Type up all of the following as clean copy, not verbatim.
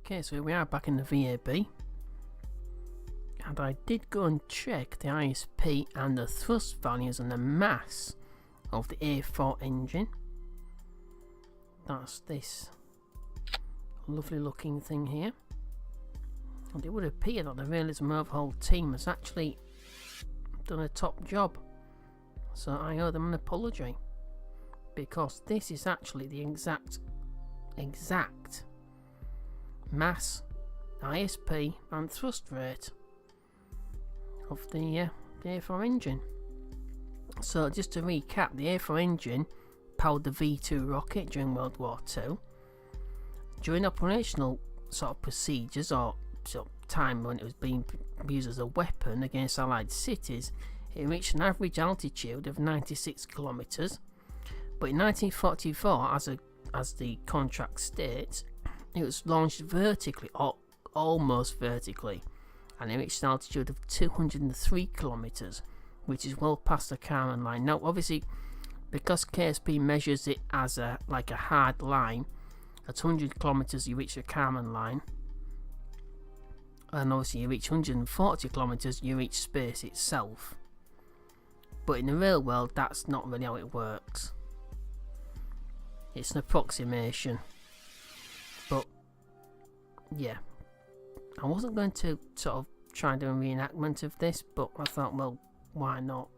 Okay, so here we are back in the VAB, and I did go and check the ISP and the thrust values and the mass of the A4 engine. That's this lovely looking thing here, and it would appear that the Realism Overhaul team has actually done a top job, so I owe them an apology, because this is actually the exact mass, ISP and thrust rate of the A4 engine. So just to recap, the A4 engine powered the V2 rocket during World War II. During operational sort of procedures or sort of time when it was being used as a weapon against Allied cities, it reached an average altitude of 96 kilometers. But in 1944, as the contract states, it was launched vertically, or almost vertically, and it reached an altitude of 203 kilometers, which is well past the Kármán line. Now, obviously, because KSP measures it as like a hard line, at 100 kilometers you reach the Kármán line, and obviously you reach 140 kilometers, you reach space itself. But in the real world, that's not really how it works. It's an approximation. But yeah, I wasn't going to sort of try and do a reenactment of this, but I thought, well, why not?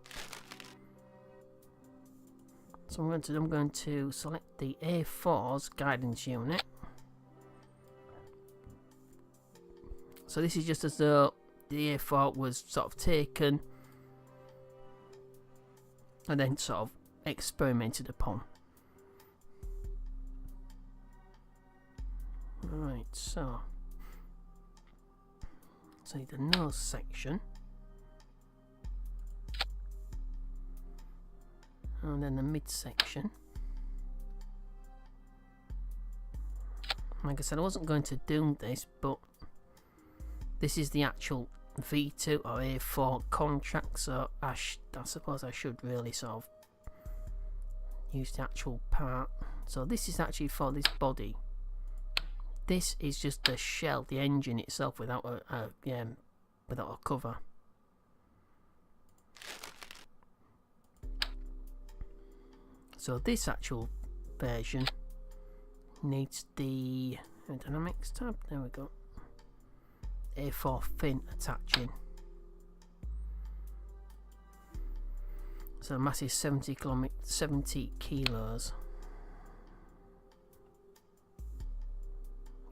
So I'm going to select the A4's guidance unit. So this is just as though the A4 was sort of taken and then sort of experimented upon. Right, so the nose section, and then the midsection. Like I said, I wasn't going to do this, but this is the actual V2 or A4 contract, so I suppose I should really sort of use the actual part. So this is actually for this body. This is just the shell, the engine itself, without a cover. So this actual version needs the aerodynamics tab. There we go. A4 fin attaching. So mass is 70 kilos.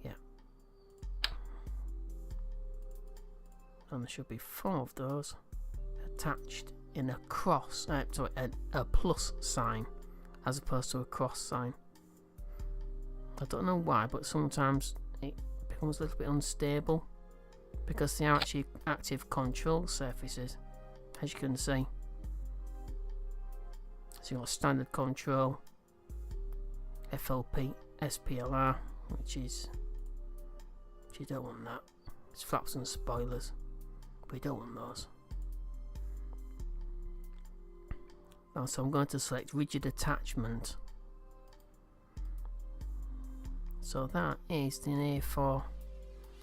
Yeah. And there should be 4 of those attached in a cross, a plus sign, as opposed to a cross sign. I don't know why, but sometimes it becomes a little bit unstable, because they are actually active control surfaces, as you can see. So you've got standard control, FLP, SPLR, which you don't want that. It's flaps and spoilers, but you don't want those. Now, so I'm going to select rigid attachment. So that is the A4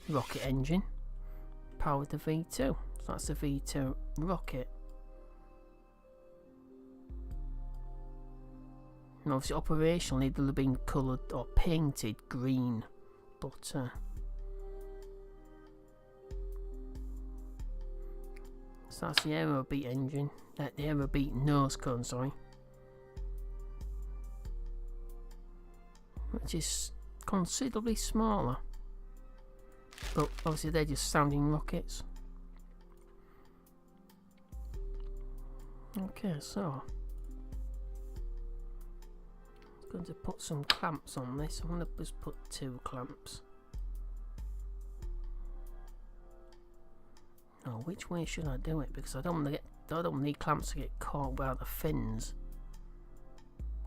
rocket engine powered the V2. So that's the V2 rocket. And obviously operationally they'll have been coloured or painted green, but so that's the Aerobeat engine, the Aerobeat nose cone, sorry, which is considerably smaller, but obviously they're just sounding rockets. Okay, so I'm going to put some clamps on this. I'm going to just put 2 clamps. Now, which way should I do it? Because I don't want the clamps to get caught by the fins,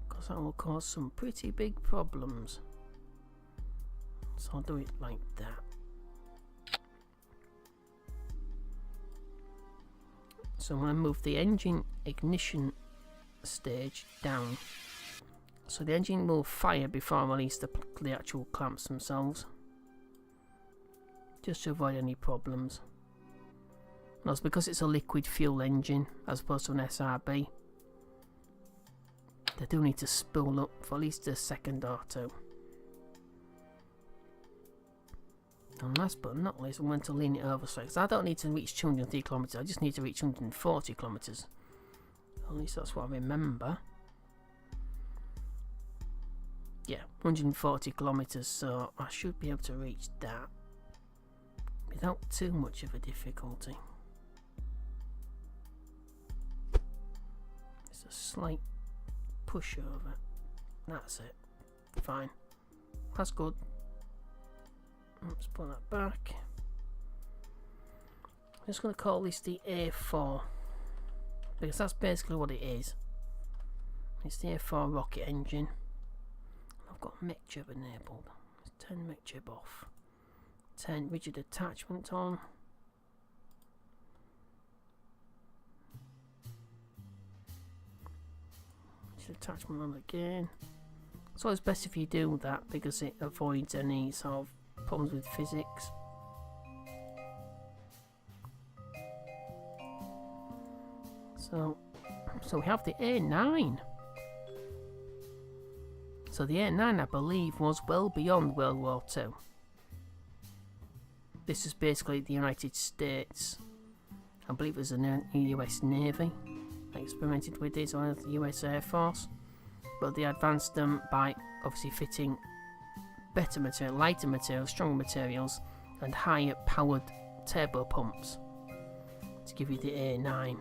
because that will cause some pretty big problems. So I'll do it like that. So I'm going to move the engine ignition stage down, so the engine will fire before I release the actual clamps themselves. just to avoid any problems. And that's because it's a liquid fuel engine as opposed to an SRB. They do need to spool up for at least a second or two. And last but not least, I'm going to lean it over slightly, because I don't need to reach 203 kilometers, I just need to reach 140 kilometers. At least that's what I remember. Yeah, 140 kilometers, so I should be able to reach that without too much of a difficulty. It's a slight push over. That's it. Fine. That's good. Let's put that back. I'm just going to call this the A4, because that's basically what it is. It's the A4 rocket engine. I've got mech jib enabled. Let's turn mech jib off. Turn rigid attachment on. Rigid attachment on again. It's always best if you do that, because it avoids any sort of problems with physics. So we have the A9. So the A9, I believe, was well beyond World War II. This is basically the United States. I believe it was the US Navy that experimented with this, or the US Air Force. But they advanced them by obviously fitting better material, lighter materials, stronger materials, and higher powered turbo pumps to give you the A9.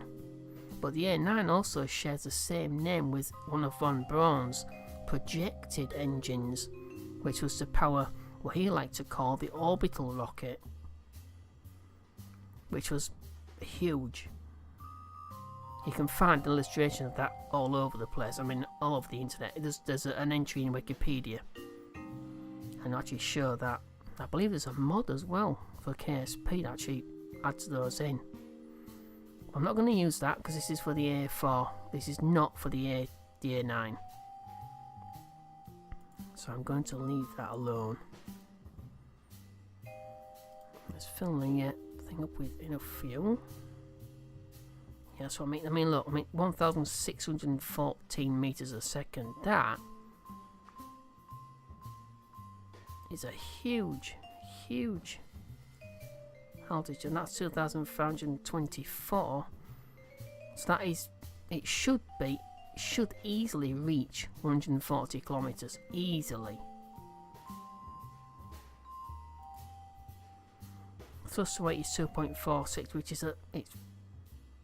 But the A9 also shares the same name with one of von Braun's projected engines, which was to power what he liked to call the orbital rocket, which was huge. You can find illustrations of that all over the place. I mean, all over the internet. There's an entry in Wikipedia and actually show that. I believe there's a mod as well for KSP that actually adds those in. I'm not going to use that because this is for the A4. This is not for the A9. So I'm going to leave that alone. Let's fill the thing up with enough fuel. Yeah, so I mean, look, 1,614 meters a second. That is a huge altitude, and that's 2,524. So that is, it should easily reach 140 kilometers easily. Thrust to weight is 2.46, which is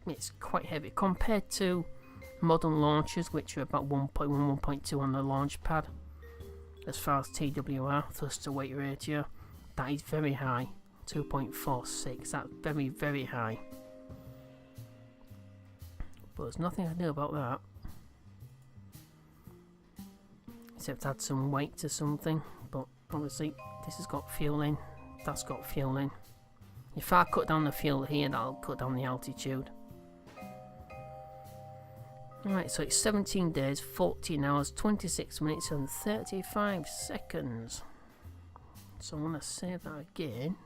it's quite heavy compared to modern launchers, which are about 1.1, 1.2 on the launch pad. As far as TWR, thrust to weight ratio, that is very high, 2.46. That's very, very high. But there's nothing I can do about that, except add some weight to something. But obviously, this has got fuel in, that's got fuel in. If I cut down the fuel here, that'll cut down the altitude. Alright, so it's 17 days, 14 hours, 26 minutes and 35 seconds. So I'm going to save that again.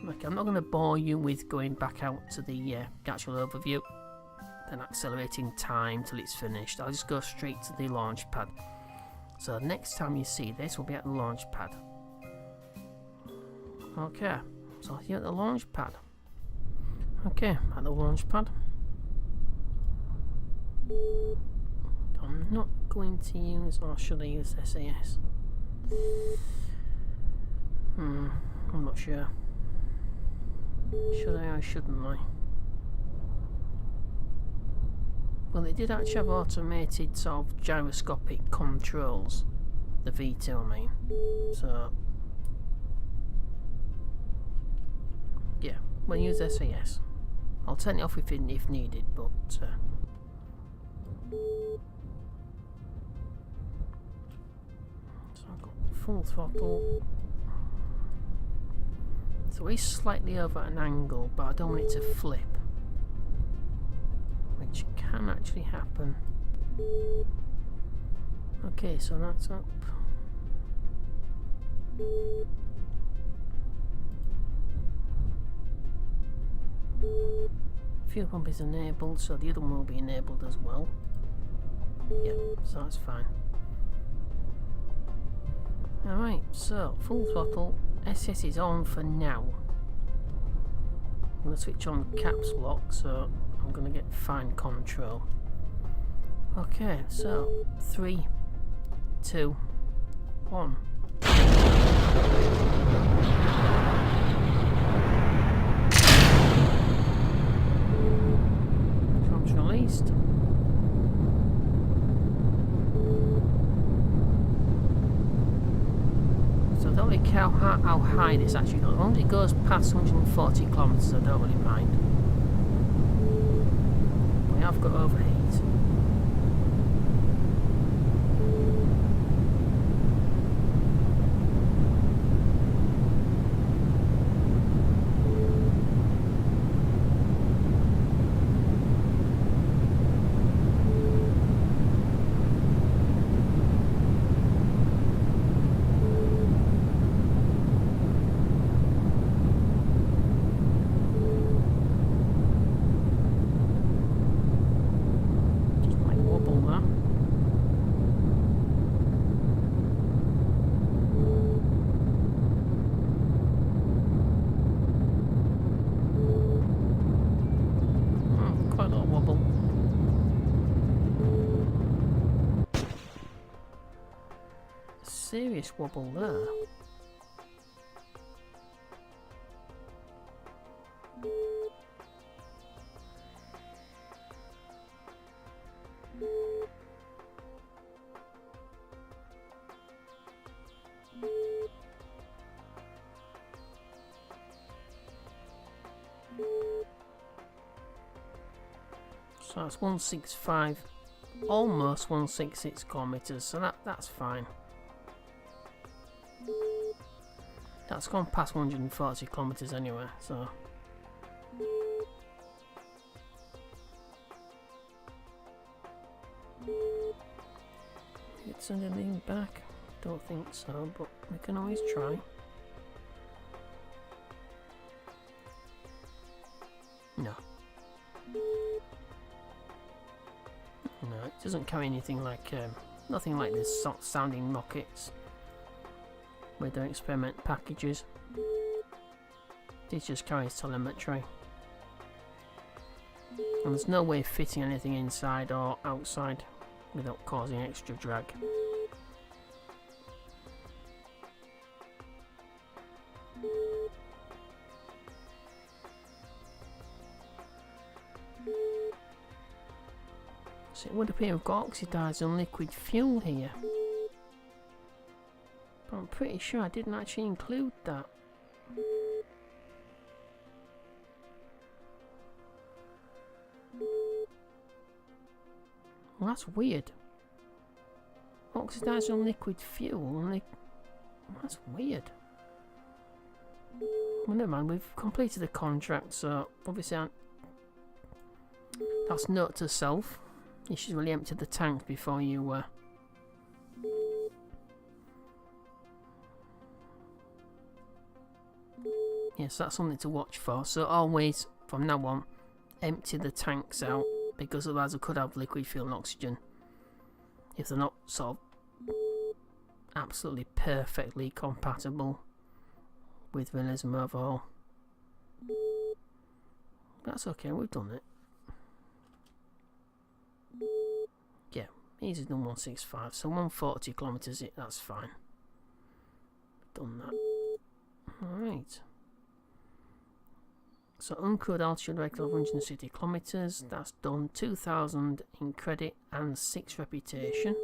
Okay, I'm not going to bore you with going back out to the actual overview and accelerating time till it's finished. I'll just go straight to the launch pad. So next time you see this, we'll be at the launch pad. Okay, so here at the launch pad. Okay, at the launch pad. I'm not going to use, or should I use SAS? I'm not sure. Should I or shouldn't I? Well, it did actually have automated sort of gyroscopic controls. The V2, I mean. So, yeah, we'll use SAS. I'll turn it off if needed, but so I've got full throttle. So he's slightly over at an angle, but I don't want it to flip, which can actually happen. Okay, so that's up. Fuel pump is enabled, so the other one will be enabled as well. Yep, so that's fine. Alright, so full throttle. SS is on for now. I'm going to switch on caps lock, so I'm going to get fine control. Okay, so 3, 2, 1. Drums released. So I don't really care how high this actually goes. As long as it goes past 140 kilometers, I don't really mind. We have got overheat. Serious wobble there. So that's 165, almost 166 kilometers. So that's fine. That's gone past 140 kilometers anyway, so. Did it send anything back? Don't think so, but we can always try. No. No, it doesn't carry anything like, nothing like this sounding rockets with their experiment packages. This just carries telemetry. And there's no way of fitting anything inside or outside without causing extra drag. So it would appear we've got oxidized and liquid fuel here. But I'm pretty sure I didn't actually include that. Well, that's weird. Oxidized on liquid fuel, that's weird. Well, never mind, we've completed the contract, so obviously that's note to self. You should really empty the tank before you yes, that's something to watch for. So always, from now on, empty the tanks out, because otherwise it could have liquid fuel and oxygen if they're not sort of absolutely perfectly compatible with Realism Overhaul. That's okay, we've done it. Yeah, easy done 165, so 140 kilometers, that's fine. Done that. Alright. So uncrewed altitude record of 160 kilometers, that's done. 2,000 in credit and 6 reputation.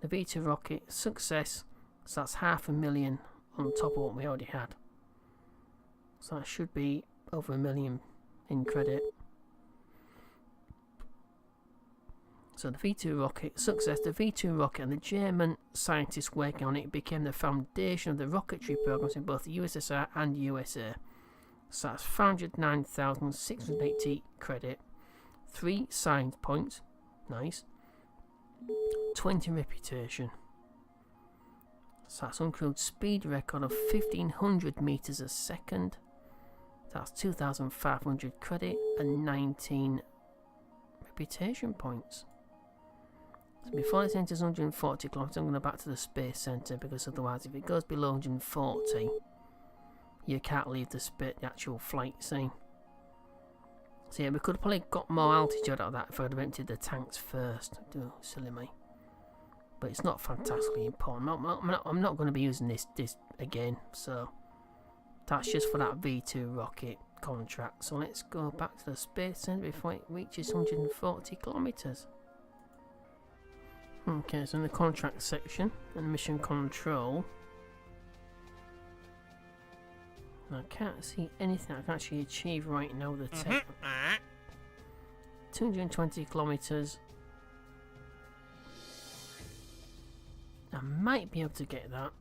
The V2 rocket, success, so that's 500,000 on top of what we already had. So that should be over 1 million in credit. So the V2 rocket, success, the V2 rocket and the German scientists working on it became the foundation of the rocketry programs in both the USSR and USA. So that's 509,680 credit, 3 signed points, nice, 20 reputation. So that's uncrewed speed record of 1500 meters a second. That's 2,500 credit and 19 reputation points. So before it enters 140 kilometers, I'm going to go back to the space center, because otherwise, if it goes below 140, you can't leave the actual flight scene. So yeah, we could have probably got more altitude out of that if I'd have emptied the tanks first. Oh, silly me. But it's not fantastically important. I'm not going to be using this again, so that's just for that V2 rocket contract. So let's go back to the space center before it reaches 140 kilometers. Okay, so in the contract section and mission control, I can't see anything I can actually achieve right now with the tech. 220 kilometers. I might be able to get that.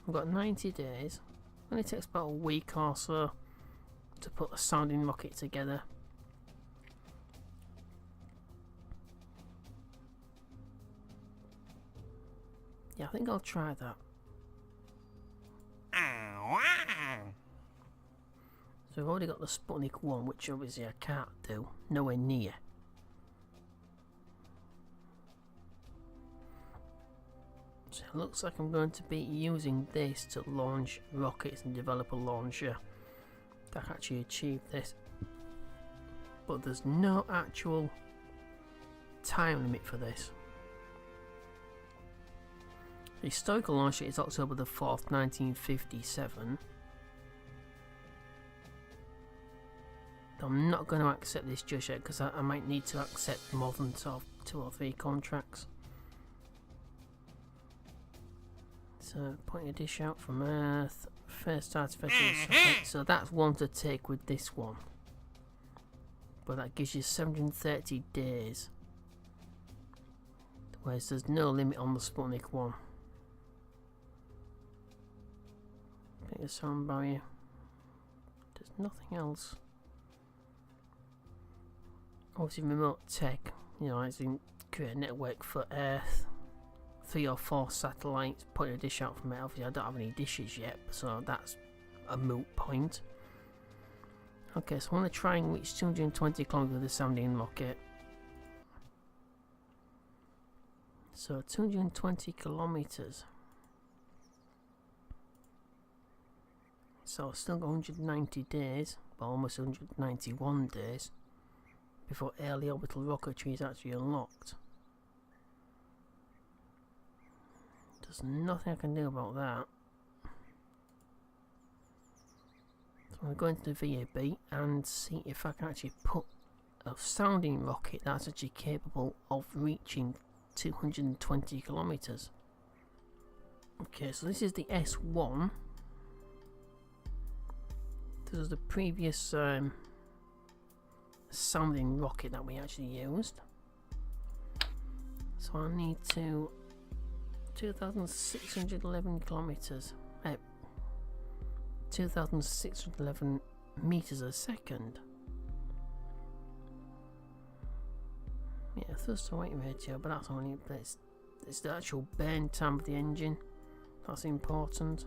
I've got 90 days. It only takes about a week or so to put a sounding rocket together. Yeah, I think I'll try that. So I've already got the Sputnik 1, which obviously I can't do. Nowhere near. So it looks like I'm going to be using this to launch rockets and develop a launcher that can actually achieve this. But there's no actual time limit for this. The historical launch date is October the 4th, 1957. I'm not going to accept this just yet, because I might need to accept more than 2 or 3 contracts. So, pointing a dish out from Earth, first artificial satellite. So that's one to take with this one. But that gives you 730 days. Whereas there's no limit on the Sputnik 1. Pick the sound barrier. There's nothing else. Obviously remote tech, you know, as in create a network for Earth. 3 or 4 satellites, putting a dish out from it. Obviously I don't have any dishes yet, so that's a moot point. Okay, so I want to try and reach 220 kilometers with the sounding rocket. So 220 kilometers. So I've still got 190 days, but almost 191 days before early orbital rocketry is actually unlocked. There's nothing I can do about that. So I'm going to the VAB and see if I can actually put a sounding rocket that's actually capable of reaching 220 kilometers. Okay, so this is the S1. This is the previous sounding rocket that we actually used. So I need to 2,611 kilometers, 2,611 meters a second. Yeah, thrust to weight ratio, but that's only it's the actual burn time of the engine that's important.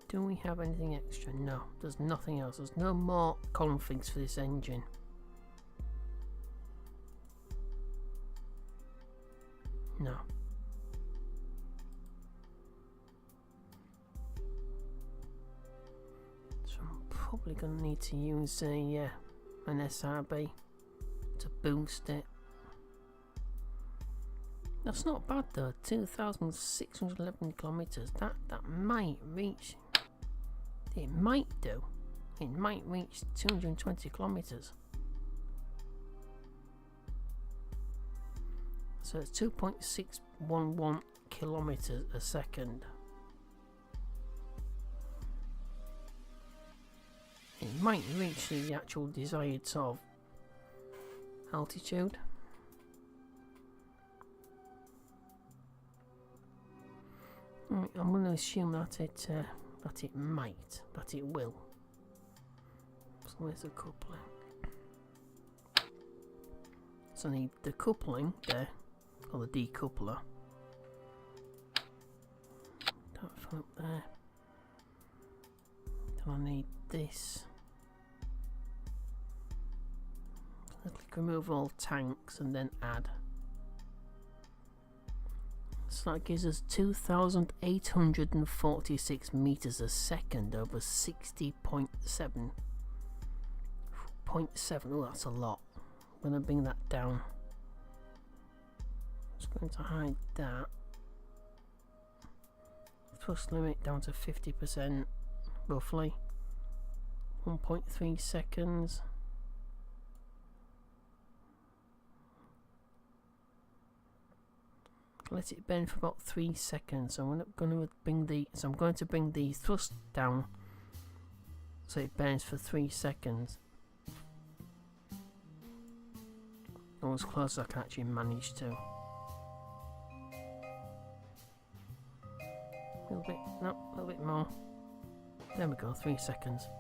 Do we have anything extra? No, there's nothing else. There's no more configs for this engine. No. So I'm probably going to need to use an SRB to boost it. That's not bad though. 2,611 kilometers. That might reach. It might do. It might reach 220 kilometers. So it's 2.611 kilometers a second. It might reach the actual desired sort of altitude. Right, I'm going to assume that it might, that it will. So where's the coupler? So I need the coupling there, or the decoupler. Don't fill up there. Then I need this. So click remove all tanks and then add. So that gives us 2,846 meters a second over 60.7. 0.7. Oh, that's a lot. I'm going to bring that down. Just going to hide that. Thrust limit down to 50%, roughly. 1.3 seconds. Let it bend for about 3 seconds. So I'm going to bring the thrust down so it bends for 3 seconds. Or as close as I can actually manage to. A little bit more. There we go, 3 seconds.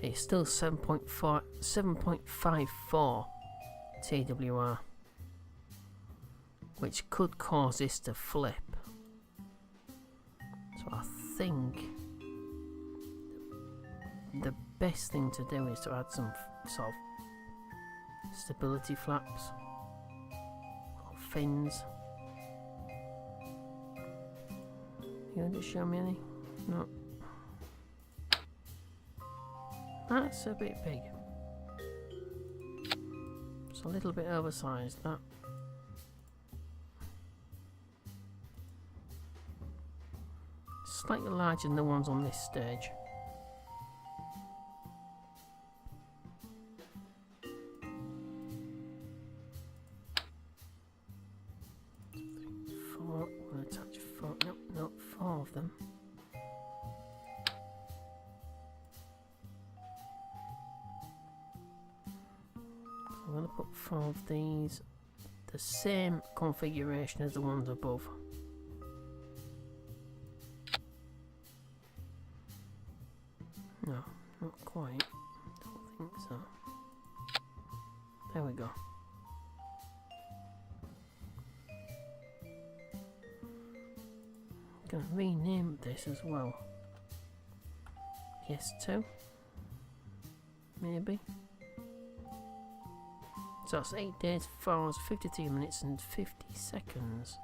It's still 7.54 TWR, which could cause this to flip. So I think the best thing to do is to add some sort of stability flaps or fins. You going to show me any? No. That's a bit big. It's a little bit oversized, that. Slightly larger than the ones on this stage. Four. We'll attach four. No, 4 of them. I'm going to put 4 of these, the same configuration as the ones above. No, not quite. Don't think so. There we go. I'm going to rename this as well. Yes, 2. Maybe. So that's 8 days, 4 hours, 53 minutes and 50 seconds.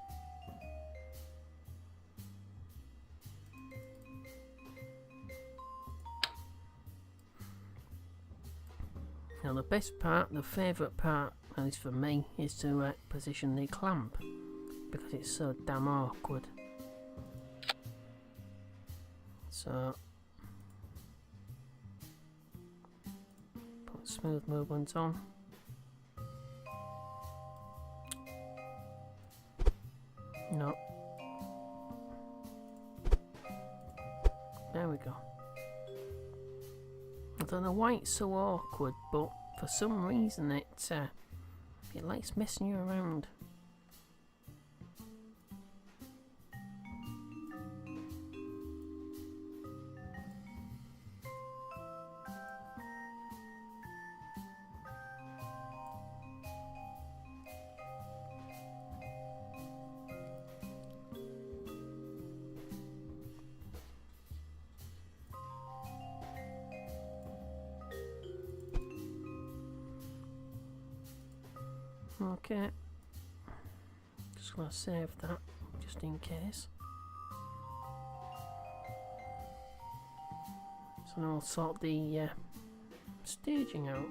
Now the best part, the favourite part, at least for me, is to position the clamp, because it's so damn awkward. So put smooth movement on. No. There we go. I don't know why it's so awkward, but for some reason it likes messing you around. Okay, just gonna save that just in case. So now I'll sort the staging out.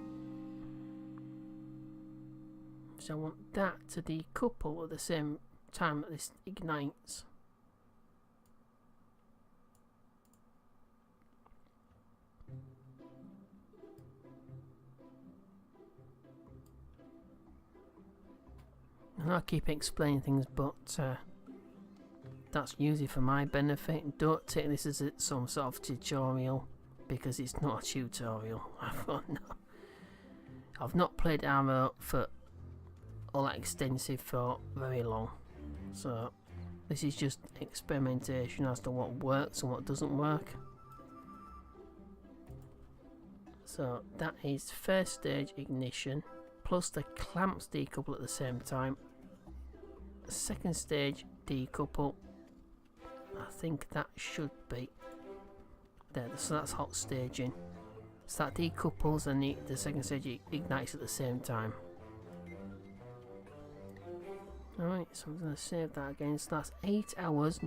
So I want that to decouple at the same time that this ignites. And I keep explaining things, but that's usually for my benefit. Don't take this as some sort of tutorial, because it's not a tutorial. I've not played Arrow for all that extensive for very long, so this is just experimentation as to what works and what doesn't work. So that is first stage ignition plus the clamps decouple at the same time. Second stage decouple. I think that should be there. So that's hot staging. So that decouples and the second stage ignites at the same time. Alright, so I'm going to save that again. So that's 8 hours,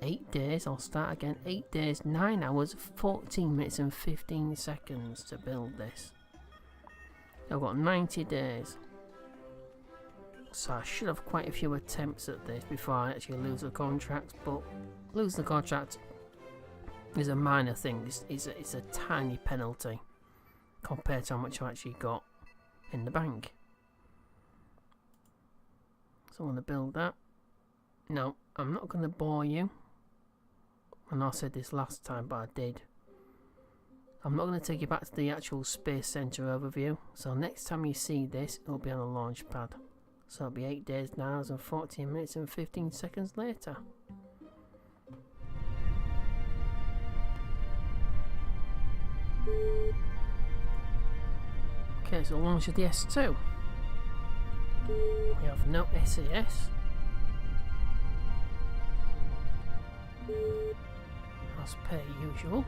8 days. I'll start again. 8 days, 9 hours, 14 minutes and 15 seconds to build this. I've got 90 days. So I should have quite a few attempts at this before I actually lose the contract. But losing the contract is a minor thing. It's a tiny penalty compared to how much I actually got in the bank. So I'm going to build that. No, I'm not going to bore you. And I said this last time, but I did. I'm not going to take you back to the actual Space Center overview. So next time you see this, it'll be on a launch pad. So it'll be 8 days, 9 hours and 14 minutes and 15 seconds later. Okay, so launch of the S2. We have no SAS. As per usual.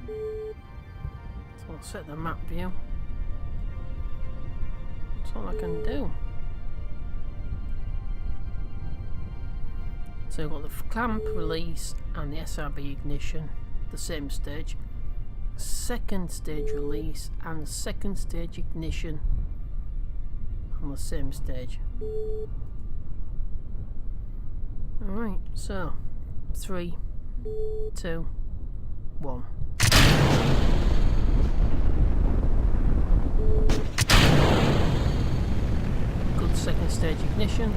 So I'll set the map view. That's all I can do. So we've got the clamp release and the SRB ignition, the same stage. Second stage release and second stage ignition on the same stage. Alright, so 3, 2, 1. Good second stage ignition.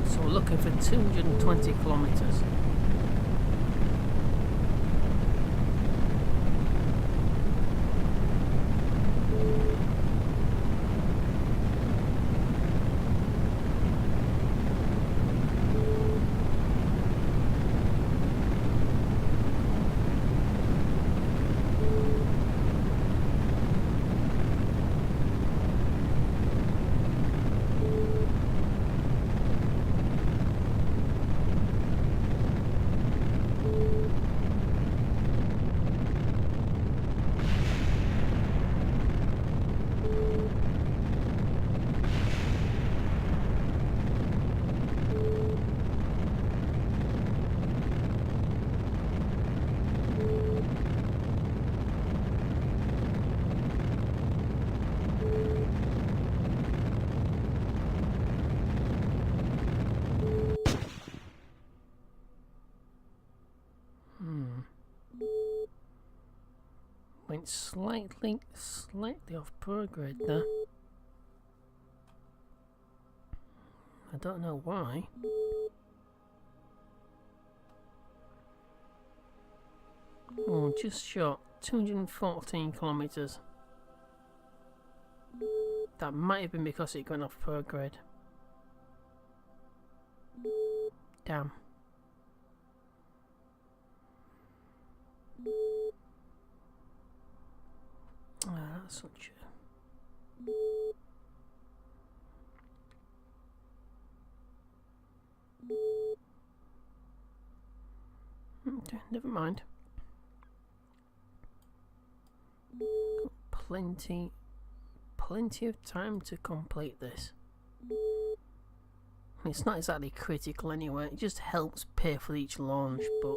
So we're looking for 220 kilometers. Went slightly off prograde there. I don't know why. Oh, just short 214 kilometers. That might have been because it went off prograde. Damn. Ah, that's such a... Okay, never mind. Got plenty of time to complete this. It's not exactly critical anyway, it just helps pay for each launch, but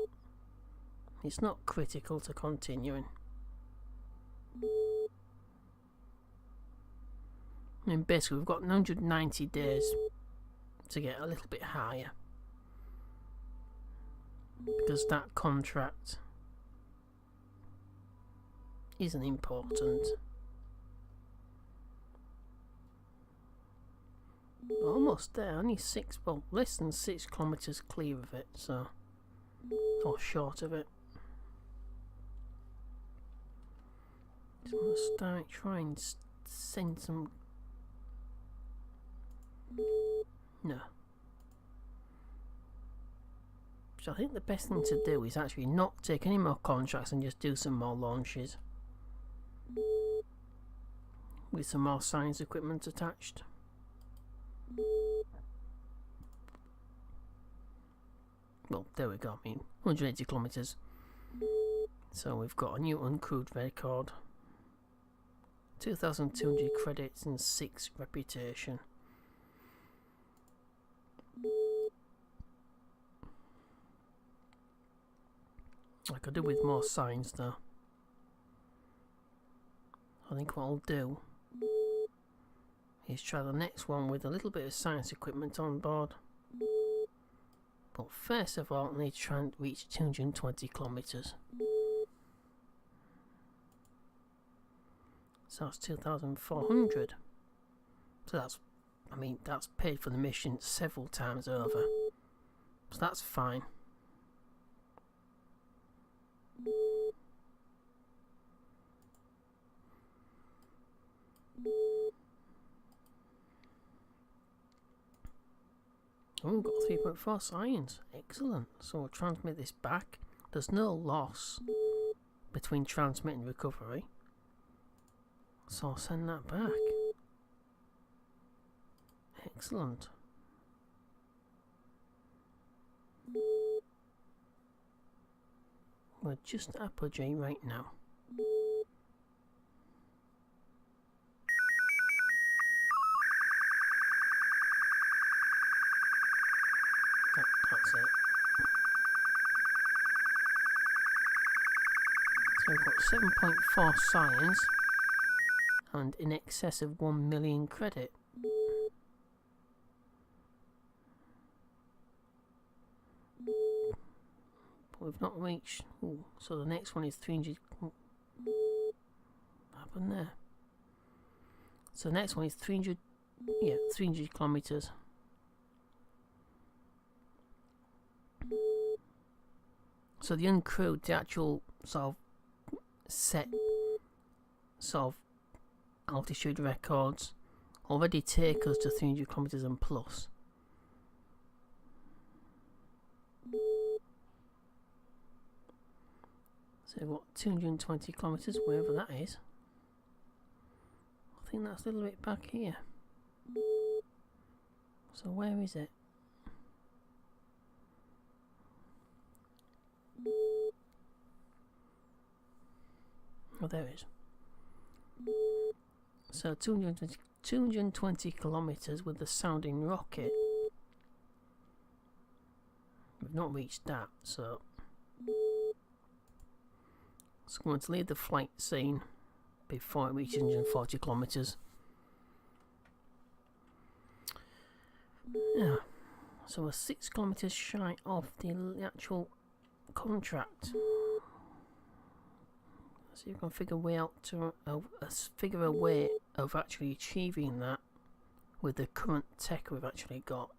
it's not critical to continuing. I mean, basically we've got 190 days to get a little bit higher, because that contract isn't important. Almost there, only less than 6 kilometers clear of it, so, or short of it. So I'm gonna try and send some. No. Which I think the best thing to do is actually not take any more contracts and just do some more launches. With some more science equipment attached. Well, there we go, I mean, 180 kilometres. So we've got a new uncrewed record. 2,200 credits and 6 reputation. I could do with more signs though. I think what I'll do is try the next one with a little bit of science equipment on board. But first of all, I need to try and reach 220 kilometres. So that's 2,400. So that's, I mean, that's paid for the mission several times over. So that's fine. Oh, we've got 3.4 science. Excellent. So we'll transmit this back. There's no loss between transmit and recovery. So I'll send that back. Excellent. We're just at apogee right now. That's it. So we've got 7.4 science and in excess of 1 million credit. But we've not reached. Ooh, so the next one is 300. What happened there? So the next one is 300. Yeah, 300 kilometers. So the uncrewed, the actual sort of set sort of altitude records already take us to 300 kilometers and plus. So what, 220 kilometers, wherever that is. I think that's a little bit back here. So where is it? Oh, there it is. So 220 kilometers with the sounding rocket. We've not reached that, so it's going to leave the flight scene before it reaches 140 kilometers. Yeah, so we're 6 kilometers shy of the actual contract. So you can figure a way of actually achieving that with the current tech we've actually got.